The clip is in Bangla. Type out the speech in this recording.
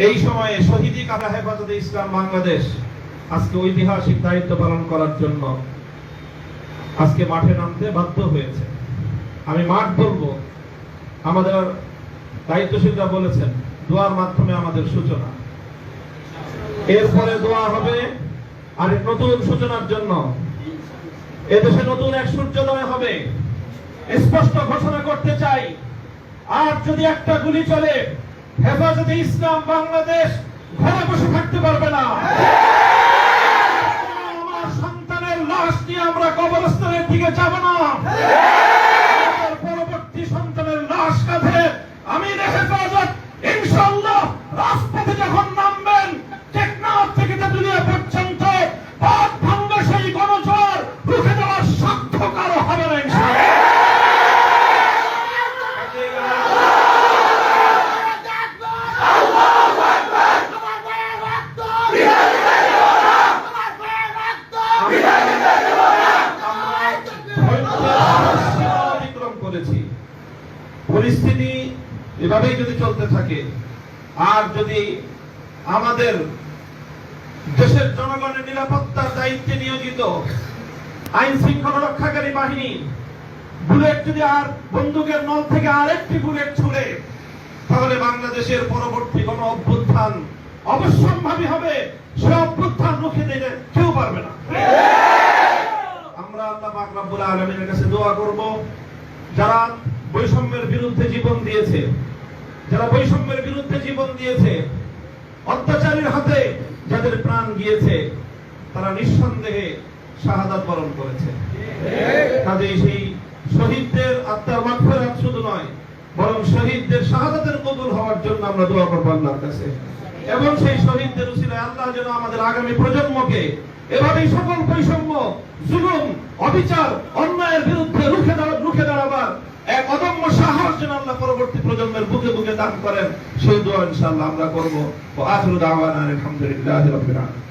এই সময়ে শহীদি কাফেলা হেফাজতে ইসলাম বাংলাদেশ আজকে ঐতিহাসিক দায়িত্ব পালন করার জন্য আজকে মাঠে নামতে বাধ্য হয়েছে। আমি মাঠ বলবো, আমাদের দায়িত্বশীলরা বলেছেন দোয়ার মাধ্যমে আমাদের সূচনা, এরপরে দোয়া হবে আর নতুন সূচনার জন্য। এদেশে নতুন এক সূর্যোদয় হবে, স্পষ্ট ঘোষণা করতে চাই। আর যদি একটা গুলি চলে, হেফাজতে ইসলাম বাংলাদেশ ঘরে বসে থাকতে পারবে না। আমার সন্তানের লাশ নিয়ে আমরা কবরস্থানের দিকে যাব না। পরবর্তী সন্তানের লাশ কাঁধে আমির হেফাজত ইনশাআল্লাহ রাজপথে যখন নামবেন, টেকনাফ থেকে তেতুলিয়া পর্যন্ত পথ ভাঙ্গা সেই গণজোয়ার রুখে দেওয়ার সাধ্য কারো হবে না ইনশাআল্লাহ। পরিস্থিতি এভাবেই যদি চলতে থাকে, আর যদি আমাদের দেশের জনগণের নিরাপত্তার দায়িত্বে নিয়োজিত আইন শৃঙ্খলা রক্ষাকারী বাহিনী বুলেট যদি আর বন্দুকের নল থেকে আরেকটি বুলেট ছুড়ে, তাহলে বাংলাদেশের পরবর্তী কোন অভ্যুত্থান অবশ্যম্ভাবী হবে। সে অভ্যুত্থান রুখে দিতে কেউ পারবে না। আমরা আল্লাহ পাক রব্বুল আলামিনের কাছে দোয়া করব, যারা বৈষম্যের বিরুদ্ধে জীবন দিয়েছে, যারা বৈষম্যের বিরুদ্ধে জীবন দিয়েছে, অত্যাচারীর হাতে যাদের প্রাণ গিয়েছে, তারা নিঃসন্দেহে শাহাদাত বরণ করেছে। কাজেই সেই শহীদদের আত্মার মাগফিরাত শুধু নয়, বরং শহীদদের শাহাদাতের কবুল হওয়ার জন্য আমরা দোয়া করব আল্লাহর কাছে। এবং সেই শহীদদের উসিলায় আল্লাহ যেন আমাদের আগামী প্রজন্মকে এভাবেই সকল বৈষম্য, জুলুম, অবিচার, অন্যায়ের বিরুদ্ধে রুখে দাঁড়াবার এক অদম্য সাহস যেন আল্লাহ পরবর্তী প্রজন্মের বুকে বুকে দান করেন, সেই দোয়া ইনশাআল্লাহ আমরা করব। ওয়া আখিরু দাওয়ানা আলহামদুলিল্লাহি রাব্বিল আলামিন।